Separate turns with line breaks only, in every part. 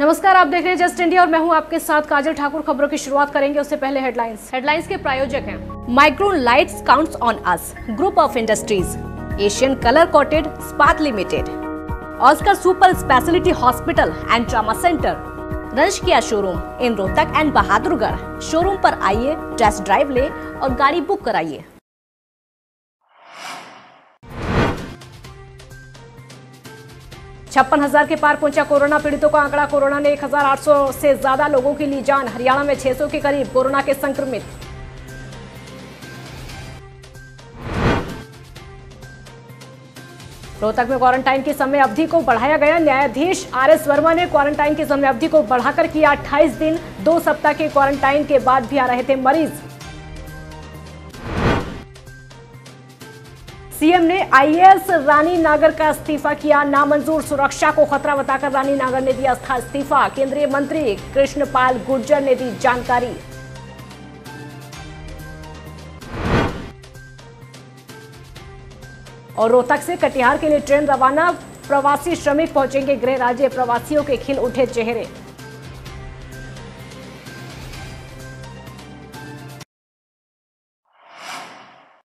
नमस्कार, आप देख रहे हैं जस्ट इंडिया और मैं हूं आपके साथ काजल ठाकुर। खबरों की शुरुआत करेंगे उससे पहले हेडलाइंस के प्रायोजक हैं Micron lights counts on us, group of industries, Asian colour coated Ispat limited, Oscar super speciality hospital and trauma centre, रंश किया showroom in Rohtak and Bahadurgarh. Showroom पर आइए, टेस्ट ड्राइव ले और गाड़ी बुक कराइए। 56,000 के पार पहुंचा कोरोना पीड़ितों का आंकड़ा। कोरोना ने 1,800 से ज्यादा लोगों की ली जान। हरियाणा में 600 के करीब कोरोना के संक्रमित। रोहतक में क्वारंटाइन की समय अवधि को बढ़ाया गया। न्यायाधीश RS वर्मा ने क्वारंटाइन की समय अवधि को बढ़ाकर किया 28 दिन। 2 सप्ताह के क्वारंटाइन के बाद भी आ रहे थे मरीज। सीएम ने IAS रानी नागर का इस्तीफा किया नामंजूर। सुरक्षा को खतरा बताकर रानी नागर ने दिया था इस्तीफा। केंद्रीय मंत्री कृष्णपाल गुर्जर ने दी जानकारी। और रोहतक से कटिहार के लिए ट्रेन रवाना। प्रवासी श्रमिक पहुंचेंगे गृह राज्य। प्रवासियों के खिल उठे चेहरे।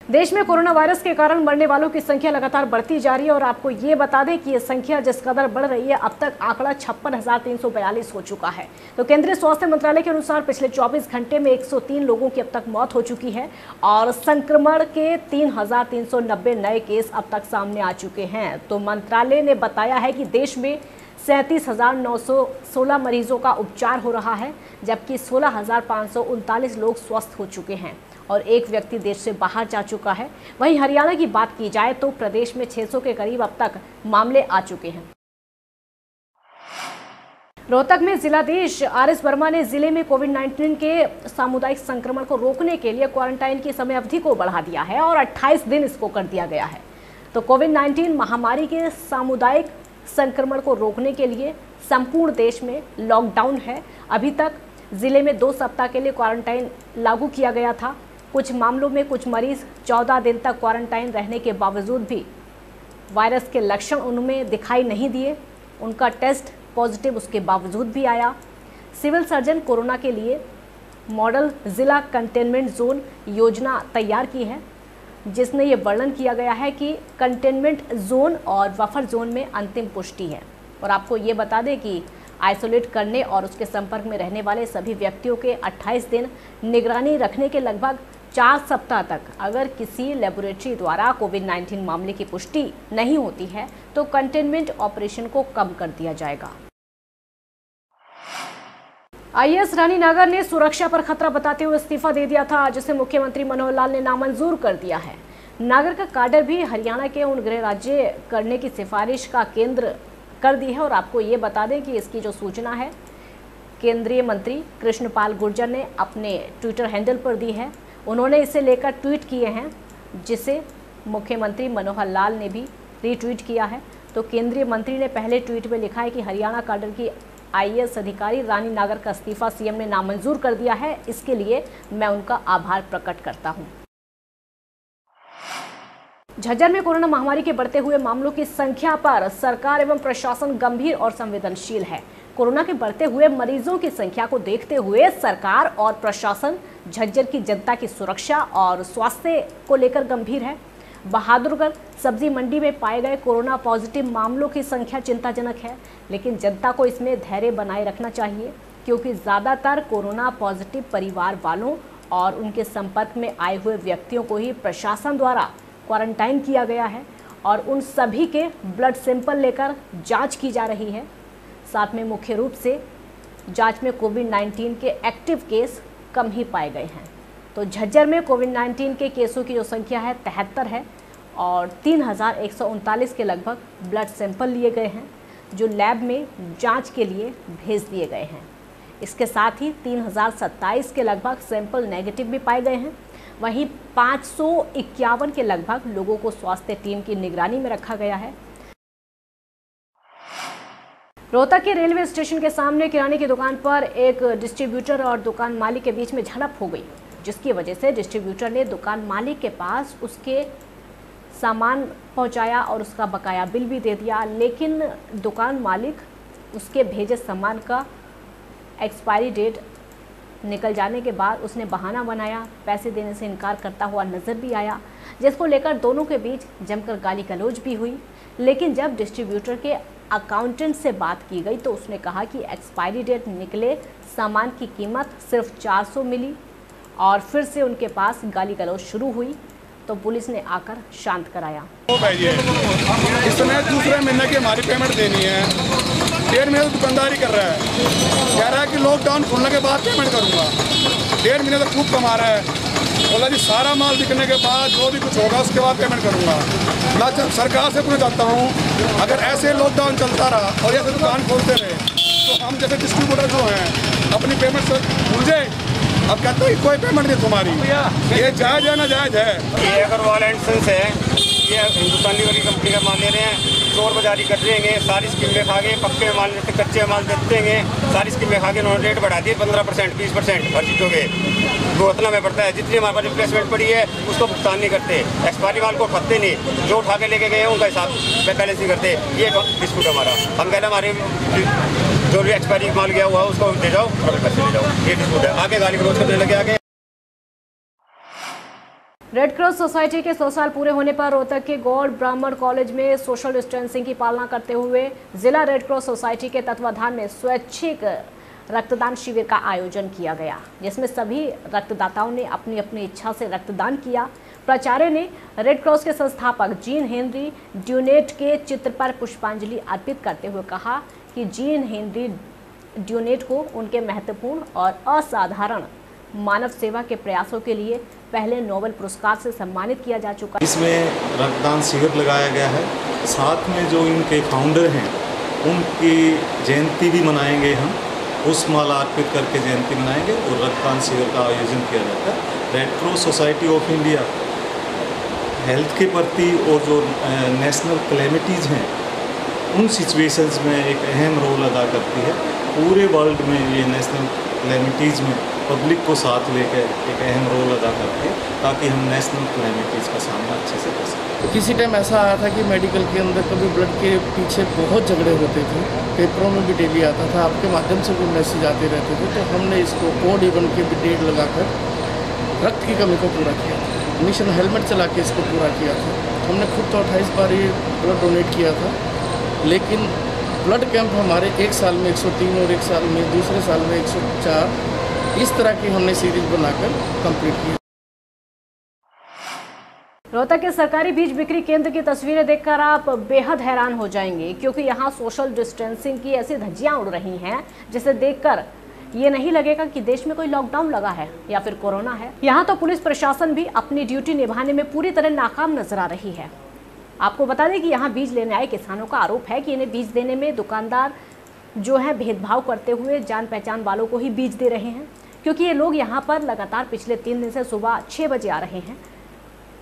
देश में कोरोना वायरस के कारण मरने वालों की संख्या लगातार बढ़ती जा रही है और आपको ये बता दें कि ये संख्या जिस कदर बढ़ रही है, अब तक आंकड़ा 56,342 हो चुका है। तो केंद्रीय स्वास्थ्य मंत्रालय के अनुसार पिछले 24 घंटे में 103 लोगों की अब तक मौत हो चुकी है और संक्रमण के 3,390 नए केस अब तक सामने आ चुके हैं। तो मंत्रालय ने बताया है कि देश में 37,916 मरीजों का उपचार हो रहा है, जबकि 16,539 लोग स्वस्थ हो चुके हैं और एक व्यक्ति देश से बाहर जा चुका है। वहीं हरियाणा की बात की जाए तो प्रदेश में 600 के करीब अब तक मामले आ चुके हैं। रोहतक में जिलाधीश RS वर्मा ने जिले में कोविड-19 के सामुदायिक संक्रमण को रोकने के लिए क्वारंटाइन की समय अवधि को बढ़ा दिया है और 28 दिन इसको कर दिया गया है। तो कोविड-19 महामारी के सामुदायिक संक्रमण को रोकने के लिए संपूर्ण देश में लॉकडाउन है। अभी तक जिले में 2 सप्ताह के लिए क्वारंटाइन लागू किया गया था। कुछ मामलों में कुछ मरीज 14 दिन तक क्वारंटाइन रहने के बावजूद भी वायरस के लक्षण उनमें दिखाई नहीं दिए। उनका टेस्ट पॉजिटिव उसके बावजूद भी आया। सिविल सर्जन कोरोना के लिए मॉडल जिला कंटेनमेंट जोन योजना तैयार की है, जिसमें ये वर्णन किया गया है कि कंटेनमेंट जोन और बफर जोन में अंतिम पुष्टि है। और आपको ये बता दें कि आइसोलेट करने और उसके संपर्क में रहने वाले सभी व्यक्तियों के 28 दिन निगरानी रखने के लगभग 4 सप्ताह तक अगर किसी लेबोरेटरी द्वारा कोविड-19 मामले की पुष्टि नहीं होती है तो कंटेनमेंट ऑपरेशन को कम कर दिया जाएगा। IAS रानी नागर ने सुरक्षा पर खतरा बताते हुए इस्तीफा दे दिया था, जिसे मुख्यमंत्री मनोहर लाल ने नामंजूर कर दिया है। नागर का काडर भी हरियाणा के उन गृह राज्य करने की सिफारिश का केंद्र कर दी है। और आपको ये बता दें कि इसकी जो सूचना है केंद्रीय मंत्री कृष्णपाल गुर्जर ने अपने ट्विटर हैंडल पर दी है। उन्होंने इसे लेकर ट्वीट किए हैं, जिसे मुख्यमंत्री मनोहर लाल ने भी रीट्वीट किया है। तो केंद्रीय मंत्री ने पहले ट्वीट में लिखा है कि हरियाणा काडर की IAS अधिकारी रानी नागर का इस्तीफा CM ने नामंजूर कर दिया है। इसके लिए मैं उनका आभार प्रकट करता हूं। झज्जर में कोरोना महामारी के बढ़ते हुए मामलों की संख्या पर सरकार एवं प्रशासन गंभीर और संवेदनशील है। कोरोना के बढ़ते हुए मरीजों की संख्या को देखते हुए सरकार और प्रशासन झज्जर की जनता की सुरक्षा और स्वास्थ्य को लेकर गंभीर है। बहादुरगढ़ सब्जी मंडी में पाए गए कोरोना पॉजिटिव मामलों की संख्या चिंताजनक है, लेकिन जनता को इसमें धैर्य बनाए रखना चाहिए, क्योंकि ज़्यादातर कोरोना पॉजिटिव परिवार वालों और उनके संपर्क में आए हुए व्यक्तियों को ही प्रशासन द्वारा क्वारंटाइन किया गया है और उन सभी के ब्लड सैंपल लेकर जांच की जा रही है। साथ में मुख्य रूप से जांच में कोविड-19 के एक्टिव केस कम ही पाए गए हैं। तो झज्जर में कोविड-19 के केसों की जो संख्या है 73 है और 3,139 के लगभग ब्लड सैंपल लिए गए हैं, जो लैब में जांच के लिए भेज दिए गए हैं। इसके साथ ही 3,027 के लगभग सैंपल नेगेटिव भी पाए गए हैं। वहीं 551 के लगभग लोगों को स्वास्थ्य टीम की निगरानी में रखा गया है। रोहतक के रेलवे स्टेशन के सामने किराने की दुकान पर एक डिस्ट्रीब्यूटर और दुकान मालिक के बीच में झड़प हो गई, जिसकी वजह से डिस्ट्रीब्यूटर ने दुकान मालिक के पास उसके सामान पहुंचाया और उसका बकाया बिल भी दे दिया, लेकिन दुकान मालिक उसके भेजे सामान का एक्सपायरी डेट निकल जाने के बाद उसने बहाना बनाया, पैसे देने से इनकार करता हुआ नजर भी आया, जिसको लेकर दोनों के बीच जमकर गाली गलौज भी हुई। लेकिन जब डिस्ट्रीब्यूटर के अकाउंटेंट से बात की गई तो उसने कहा कि एक्सपायरी डेट निकले सामान की कीमत सिर्फ 400 मिली और फिर से उनके पास गाली गलौज शुरू हुई तो पुलिस ने आकर शांत कराया।
इसने दूसरे महीने की हमारी पेमेंट देनी है, 1.5 महीने से दुकानदारी कर रहा है, कह रहा है कि लॉकडाउन खुलने के बाद पेमेंट करूंगा। 1.5 महीने तक खूब कमा रहा है, बोला जी सारा माल बिकने के बाद जो भी कुछ होगा उसके बाद पेमेंट करूंगा। मैं सरकार से पूछना चाहता हूँ, अगर ऐसे लॉकडाउन चलता रहा और ऐसे दुकान खोलते रहे तो हम जैसे डिस्ट्रीब्यूटर जो हैं अपनी पेमेंट से भूल जाए। अब कहते हैं कोई पेमेंट नहीं तुम्हारी, ये जायज़ है ना जायज़ है।
ये अगर वाला इंस्टेंस है, ये हिंदुस्तानी वाली कंपनी का माल ले रहे हैं, चोर बाजारी कर देंगे, सारी स्कीमें खा गए, पक्के माल देते कच्चे माल देते हैं, सारी स्कीमें खा के उन्होंने रेट बढ़ा दिए 15%, 20% हर चीज़ों के। वो उतना में पड़ता है, जितनी हमारे पास रिप्लेसमेंट पड़ी है उसको भुगतान नहीं करते, एक्सपायरी माल को खाते नहीं, जो उठा के लेके गए हैं उनका हिसाब बैलेंस नहीं करते। ये डिस्प्यूट हमारा, हम कहना हमारे जो भी एक्सपायरी माल गया हुआ है उसको दे जाओ और पैसे ले जाओ, ये डिस्प्यूट है। आगे गाली गलौज करने लगे आगे।
रेड क्रॉस सोसाइटी के 100 साल पूरे होने पर रोहतक के गौड़ ब्राह्मण कॉलेज में सोशल डिस्टेंसिंग की पालना करते हुए जिला रेड क्रॉस सोसाइटी के तत्वाधान में स्वैच्छिक रक्तदान शिविर का आयोजन किया गया, जिसमें सभी रक्तदाताओं ने अपनी अपनी इच्छा से रक्तदान किया। प्राचार्य ने रेड क्रॉस के संस्थापक जीन हेनरी ड्यूनेट के चित्र पर पुष्पांजलि अर्पित करते हुए कहा कि जीन हेनरी ड्यूनेट को उनके महत्वपूर्ण और असाधारण मानव सेवा के प्रयासों के लिए पहले नोबेल पुरस्कार से सम्मानित किया जा चुका है।
इसमें रक्तदान शिविर लगाया गया है, साथ में जो इनके फाउंडर हैं उनकी जयंती भी मनाएंगे। हम उस माला अर्पित करके जयंती मनाएंगे और रक्तदान शिविर का आयोजन किया जाता है। Red cross society of India health के प्रति और जो नेशनल कैलेमिटीज़ हैं उन सिचुएशंस में एक अहम रोल अदा करती है। पूरे वर्ल्ड में ये नेशनल कैलेमिटीज़ में पब्लिक को साथ लेकर एक अहम रोल अदा करते हैं ताकि हम नेशनल कैलेमिटीज़ का सामना अच्छे से कर सकें।
किसी टाइम ऐसा आया था कि मेडिकल के अंदर कभी ब्लड के पीछे बहुत झगड़े होते थे, पेपरों में भी डेली आता था, आपके माध्यम से भी मैसेज आते रहते थे, तो हमने इसको कोड इवन के भी डेट लगाकर रक्त की कमी को पूरा किया था। मिशन हेलमेट चला के इसको पूरा किया था। हमने खुद तो 28 बार ये ब्लड डोनेट किया था, लेकिन ब्लड कैंप हमारे एक साल में 103 और एक साल में दूसरे साल में 104 इस तरह की हमने सीरीज बनाकर कंप्लीट की।
रोहतक के सरकारी बीज बिक्री केंद्र की तस्वीरें देखकर आप बेहद हैरान हो जाएंगे, क्योंकि यहाँ सोशल डिस्टेंसिंग की ऐसी धज्जियां उड़ रही हैं जिसे देखकर ये नहीं लगेगा कि देश में कोई लॉकडाउन लगा है या फिर कोरोना है। यहाँ तो पुलिस प्रशासन भी अपनी ड्यूटी निभाने में पूरी तरह नाकाम नजर आ रही है। आपको बता दें कि यहाँ बीज लेने आए किसानों का आरोप है कि इन्हें बीज देने में दुकानदार जो है भेदभाव करते हुए जान पहचान वालों को ही बीज दे रहे हैं, क्योंकि ये लोग यहाँ पर लगातार पिछले 3 दिन से सुबह 6 बजे आ रहे हैं।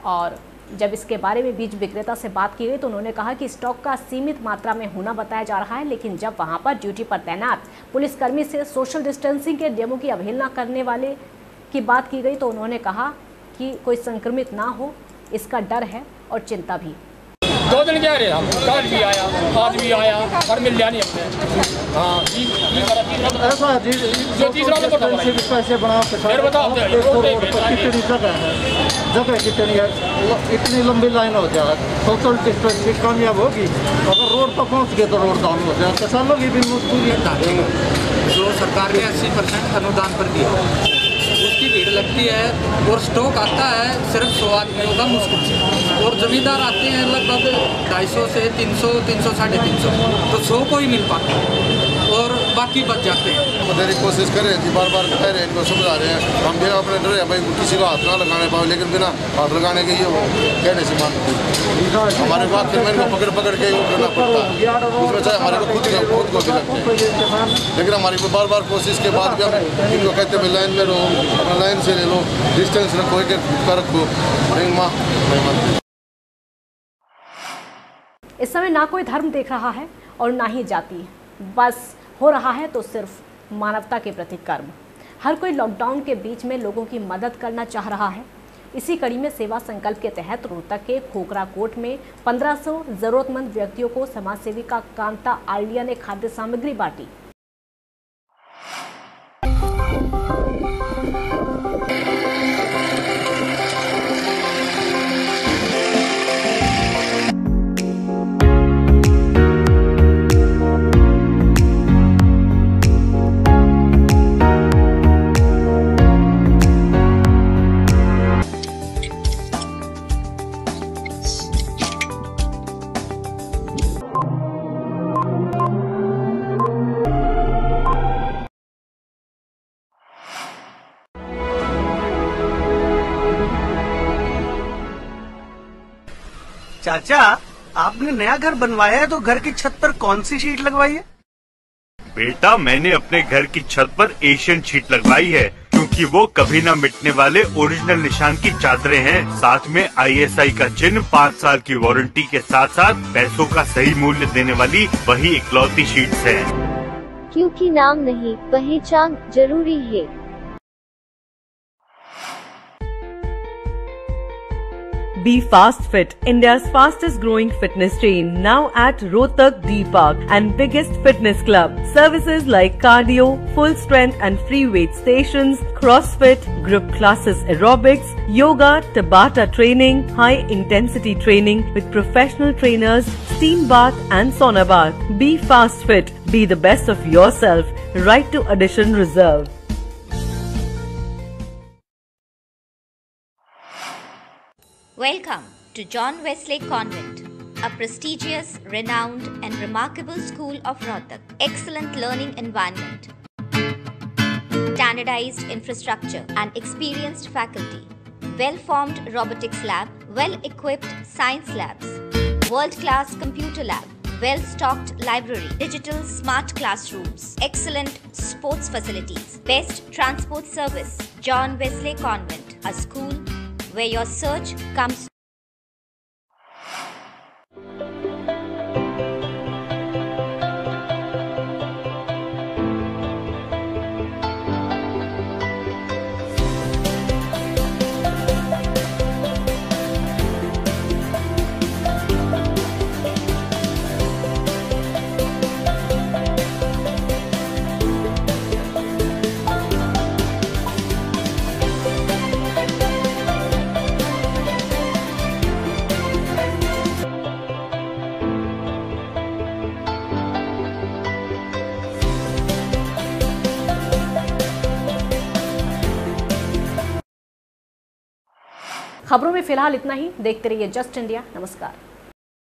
और जब इसके बारे में बीज विक्रेता से बात की गई तो उन्होंने कहा कि स्टॉक का सीमित मात्रा में होना बताया जा रहा है, लेकिन जब वहाँ पर ड्यूटी पर तैनात पुलिसकर्मी से सोशल डिस्टेंसिंग के नियमों की अवहेलना करने वाले की बात की गई तो उन्होंने कहा कि कोई संक्रमित ना हो इसका डर है और चिंता भी।
2 दिन क्या रहे हम, कल भी आया, आज भी आया और मिल लिया नहीं हमने। हाँ जी,
ऐसा जी
जो तीसरा नंबर था
कैसे बना
फिर बताओ
कितनी जगह है, जगह कितनी है, इतनी लंबी लाइन हो जाए, सोशल डिस्टेंसिंग कामयाब होगी। अगर रोड पर पहुँच गए तो रोड डाउन हो जाए, किसानों की भी मुश्किल।
जो सरकार ने 80% अनुदान पर दिया उसकी भीड़ लगती है और स्टॉक आता है सिर्फ 100 आदमियों का मुश्किल से, और जमींदार आते हैं लगभग 250 से 300, 300, 350, तो 100 को ही मिल पाता है और बाकी बच जाते हैं।
मेरी कोशिश करें जी, बार बार कह रहे हैं, इनको समझा रहे हैं, हम भी अपने डरे भाई किसी को हाथ ना लगाने पाए, लेकिन बिना हाथ लगाने के ये वो कहने से मानते हमारे बात में इनको पकड़ के वो करना पड़ता है, उसमें चाहे हमारे को खुद को भी लगते हैं, लेकिन हमारी बार बार कोशिश के बाद भी हम इनको कहते हैं लाइन में रहो, अपना लाइन से ले लो, डिस्टेंस रखो, एक रखो, नहीं माँ नहीं मानते।
इस समय ना कोई धर्म देख रहा है और ना ही जाति, बस हो रहा है तो सिर्फ मानवता के प्रति कर्म। हर कोई लॉकडाउन के बीच में लोगों की मदद करना चाह रहा है। इसी कड़ी में सेवा संकल्प के तहत रोहतक के खोखरा कोट में 1500 जरूरतमंद व्यक्तियों को समाज सेविका कांता आलिया ने खाद्य सामग्री बांटी।
चाचा, आपने नया घर बनवाया है तो घर की छत पर कौन सी शीट लगवाई है?
बेटा, मैंने अपने घर की छत पर एशियन शीट लगवाई है क्योंकि वो कभी न मिटने वाले ओरिजिनल निशान की चादरें हैं। साथ में ISI का चिन्ह, 5 साल की वारंटी के साथ साथ पैसों का सही मूल्य देने वाली वही इकलौती शीट्स हैं।
क्योंकि नाम नहीं, पहचान जरूरी है।
Be Fast Fit, India's fastest growing fitness chain, now at Rohtak D Park and biggest fitness club. Services like cardio, full strength and free weight stations, CrossFit, group classes, aerobics, yoga, Tabata training, high intensity training with professional trainers, steam bath and sauna bath. Be Fast Fit, be the best of yourself. Right to addition reserved.
Welcome to John Wesley Convent, a prestigious, renowned and remarkable school of Rohtak. Excellent learning environment, standardized infrastructure and experienced faculty, well-formed robotics lab, well-equipped science labs, world-class computer lab, well-stocked library, digital smart classrooms, excellent sports facilities, best transport service. John Wesley Convent, a school where your search comes.
खबरों में फिलहाल इतना ही। देखते रहिए just India. नमस्कार।